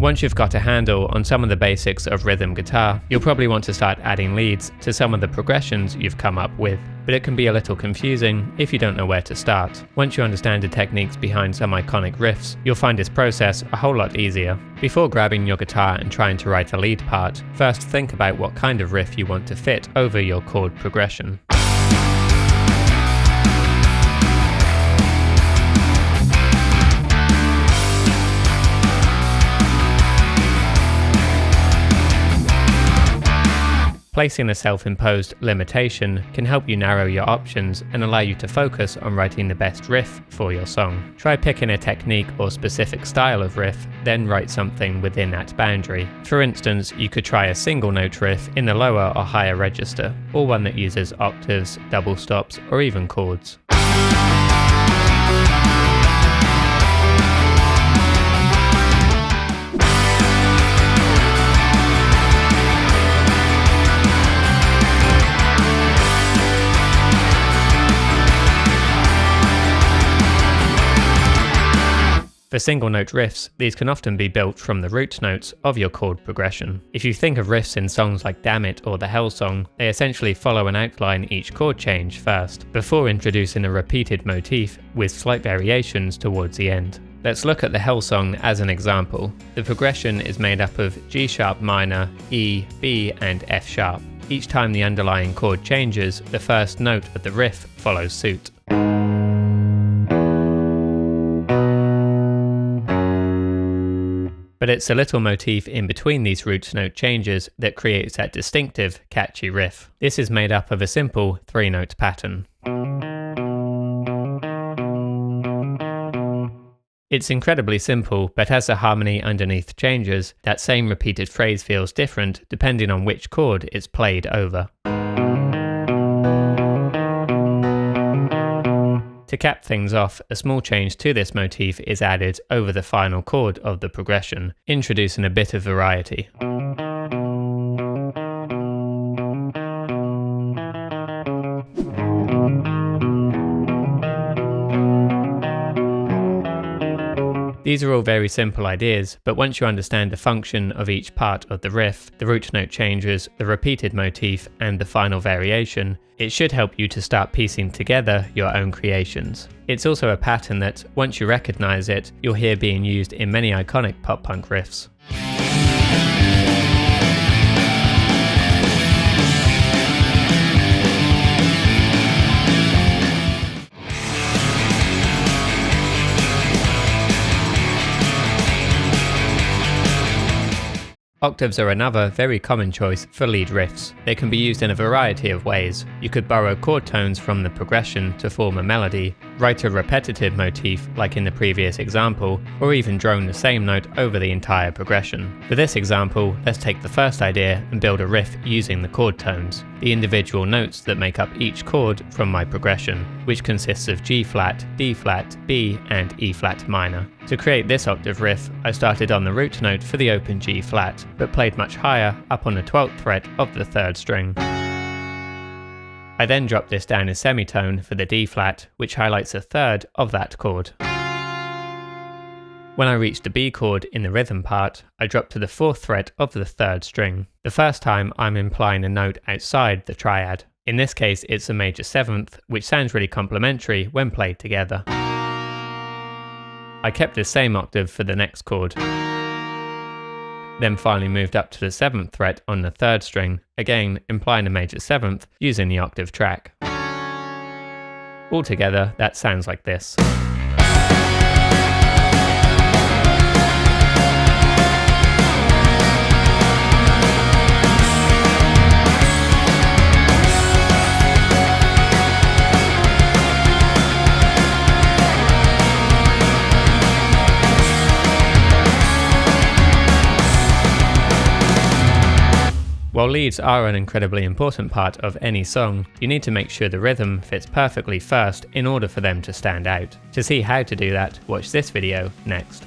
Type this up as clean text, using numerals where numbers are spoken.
Once you've got a handle on some of the basics of rhythm guitar, you'll probably want to start adding leads to some of the progressions you've come up with, but it can be a little confusing if you don't know where to start. Once you understand the techniques behind some iconic riffs, you'll find this process a whole lot easier. Before grabbing your guitar and trying to write a lead part, first think about what kind of riff you want to fit over your chord progression. Placing a self-imposed limitation can help you narrow your options and allow you to focus on writing the best riff for your song. Try picking a technique or specific style of riff, then write something within that boundary. For instance, you could try a single note riff in the lower or higher register, or one that uses octaves, double stops, or even chords. For single note riffs, these can often be built from the root notes of your chord progression. If you think of riffs in songs like Damn It or The Hell Song, they essentially follow and outline each chord change first, before introducing a repeated motif with slight variations towards the end. Let's look at The Hell Song as an example. The progression is made up of G sharp minor, E, B, and F sharp. Each time the underlying chord changes, the first note of the riff follows suit. But it's a little motif in between these root note changes that creates that distinctive, catchy riff. This is made up of a simple 3-note pattern. It's incredibly simple, but as the harmony underneath changes, that same repeated phrase feels different depending on which chord it's played over. To cap things off, a small change to this motif is added over the final chord of the progression, introducing a bit of variety. These are all very simple ideas, but once you understand the function of each part of the riff, the root note changes, the repeated motif, and the final variation, it should help you to start piecing together your own creations. It's also a pattern that, once you recognize it, you'll hear being used in many iconic pop-punk riffs. Octaves are another very common choice for lead riffs. They can be used in a variety of ways. You could borrow chord tones from the progression to form a melody, write a repetitive motif like in the previous example, or even drone the same note over the entire progression. For this example, let's take the first idea and build a riff using the chord tones, the individual notes that make up each chord from my progression, which consists of G flat, D flat, B, and E flat minor. To create this octave riff, I started on the root note for the open G flat, but played much higher up on the 12th fret of the 3rd string. I then dropped this down a semitone for the D flat, which highlights a third of that chord. When I reached the B chord in the rhythm part, I dropped to the 4th fret of the 3rd string. The first time I'm implying a note outside the triad. In this case it's a major 7th, which sounds really complementary when played together. I kept the same octave for the next chord, then finally moved up to the 7th fret on the 3rd string, again implying a major 7th using the octave track. Altogether, that sounds like this. While leads are an incredibly important part of any song, you need to make sure the rhythm fits perfectly first in order for them to stand out. To see how to do that, watch this video next.